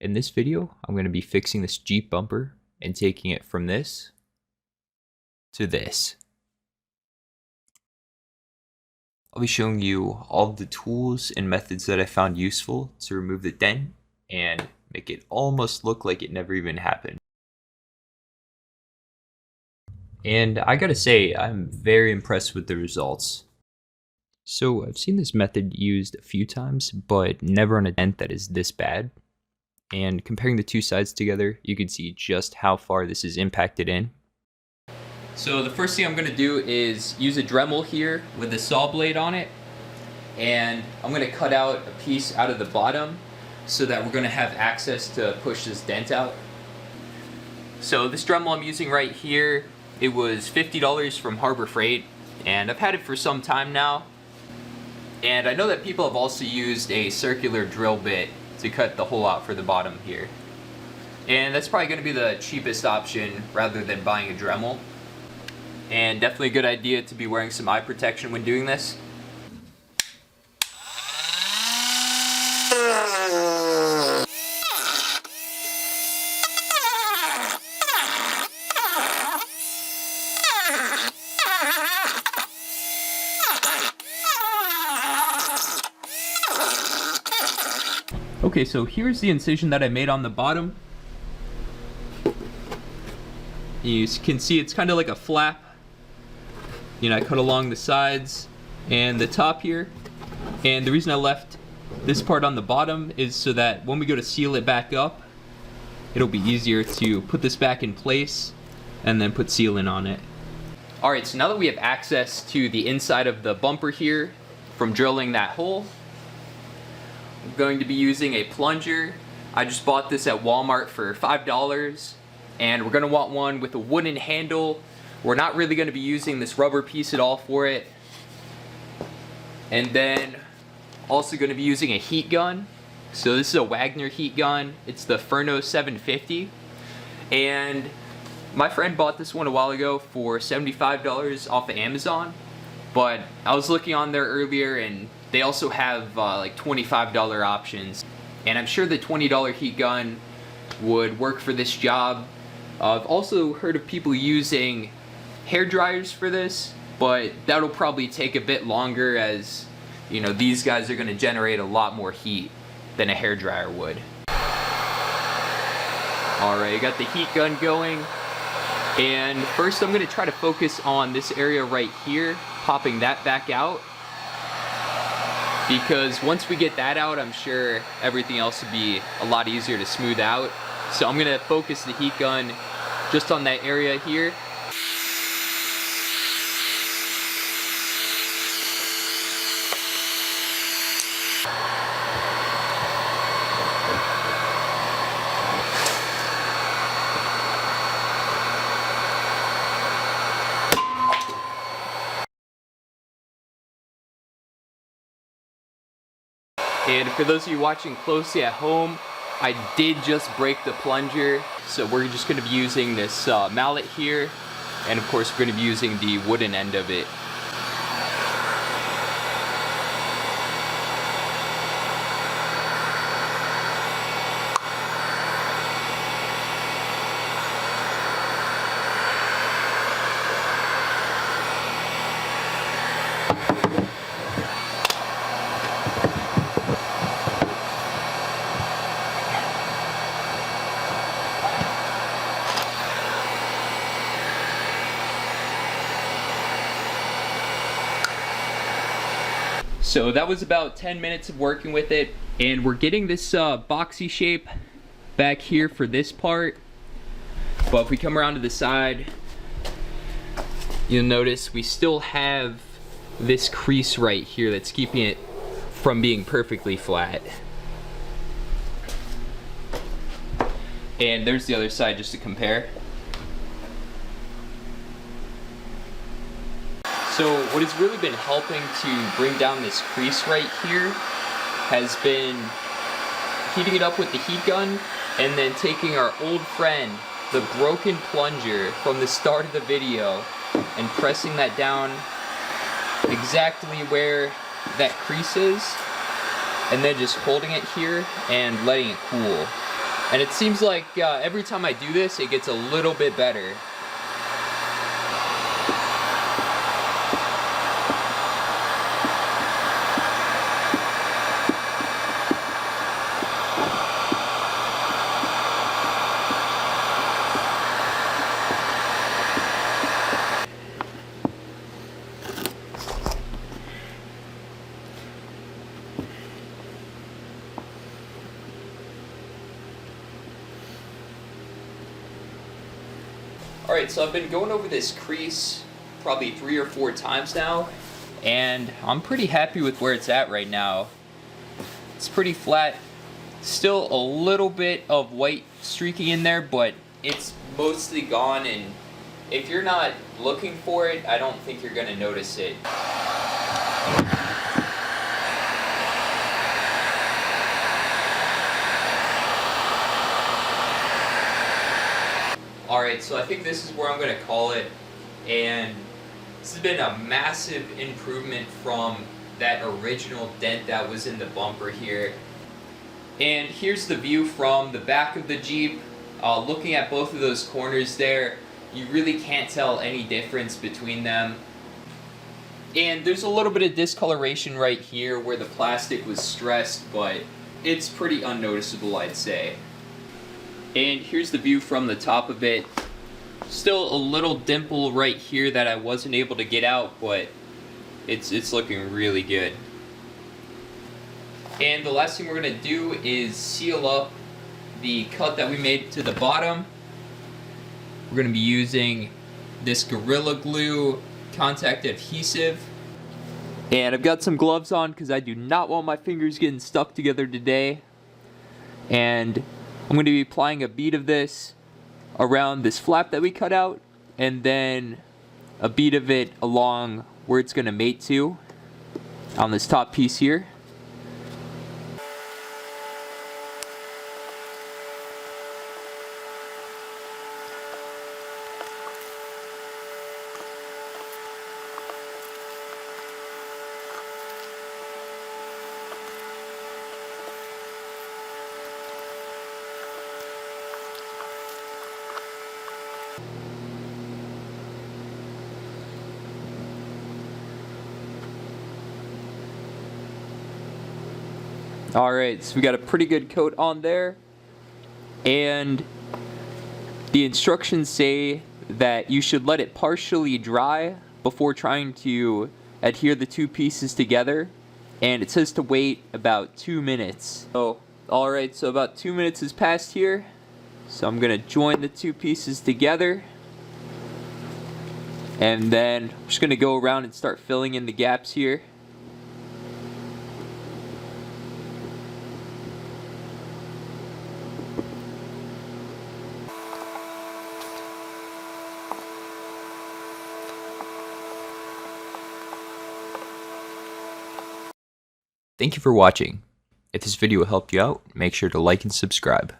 In this video, I'm going to be fixing this Jeep bumper and taking it from this to this. I'll be showing you all of the tools and methods that I found useful to remove the dent and make it almost look like it never even happened. And I gotta say, I'm very impressed with the results. So I've seen this method used a few times, but never on a dent that is this bad. And comparing the two sides together, you can see just how far this is impacted in. So the first thing I'm gonna do is use a Dremel here with a saw blade on it. And I'm gonna cut out a piece out of the bottom so that we're gonna have access to push this dent out. So this Dremel I'm using right here, it was $50 from Harbor Freight, and I've had it for some time now. And I know that people have also used a circular drill bit to cut the hole out for the bottom here. And that's probably going to be the cheapest option rather than buying a Dremel. And definitely a good idea to be wearing some eye protection when doing this. Okay, so here's the incision that I made on the bottom. You can see it's kind of like a flap. You know, I cut along the sides and the top here. And the reason I left this part on the bottom is so that when we go to seal it back up, it'll be easier to put this back in place and then put sealant on it. Alright, so now that we have access to the inside of the bumper here from drilling that hole, I'm going to be using a plunger. I just bought this at Walmart for $5, and we're going to want one with a wooden handle. We're not really going to be using this rubber piece at all for it. And then also going to be using a heat gun. So this is a Wrangler heat gun. It's the Furno 750, and my friend bought this one a while ago for $75 off of Amazon, but I was looking on there earlier and they also have like $25 options, and I'm sure the $20 heat gun would work for this job. I've also heard of people using hair dryers for this, but that'll probably take a bit longer, as you know, these guys are going to generate a lot more heat than a hair dryer would. Alright, I got the heat gun going, and first I'm going to try to focus on this area right here, popping that back out. Because once we get that out, I'm sure everything else will be a lot easier to smooth out. So I'm gonna focus the heat gun just on that area here. And for those of you watching closely at home, I did just break the plunger, so we're just going to be using this mallet here, and of course we're going to be using the wooden end of it. So that was about 10 minutes of working with it, and we're getting this boxy shape back here for this part. But if we come around to the side, you'll notice we still have this crease right here that's keeping it from being perfectly flat. And there's the other side just to compare. So what has really been helping to bring down this crease right here has been heating it up with the heat gun, and then taking our old friend, the broken plunger from the start of the video, and pressing that down exactly where that crease is, and then just holding it here and letting it cool. And it seems like every time I do this, it gets a little bit better. Alright, so I've been going over this crease probably 3 or 4 times now, and I'm pretty happy with where it's at right now. It's pretty flat. Still a little bit of white streaking in there, but it's mostly gone, and if you're not looking for it, I don't think you're going to notice it. Alright, so I think this is where I'm going to call it, and this has been a massive improvement from that original dent that was in the bumper here. And here's the view from the back of the Jeep. Looking at both of those corners there, you really can't tell any difference between them. And there's a little bit of discoloration right here where the plastic was stressed, but it's pretty unnoticeable, I'd say. And here's the view from the top of it. Still a little dimple right here that I wasn't able to get out, but it's looking really good. And the last thing we're going to do is seal up the cut that we made to the bottom. We're going to be using this Gorilla Glue contact adhesive. And I've got some gloves on because I do not want my fingers getting stuck together today. And I'm going to be applying a bead of this around this flap that we cut out, and then a bead of it along where it's going to mate to on this top piece here. Alright, so we got a pretty good coat on there, and the instructions say that you should let it partially dry before trying to adhere the two pieces together, and it says to wait about 2 minutes. So, alright, so about 2 minutes has passed here, so I'm going to join the two pieces together, and then I'm just going to go around and start filling in the gaps here. Thank you for watching. If this video helped you out, make sure to like and subscribe.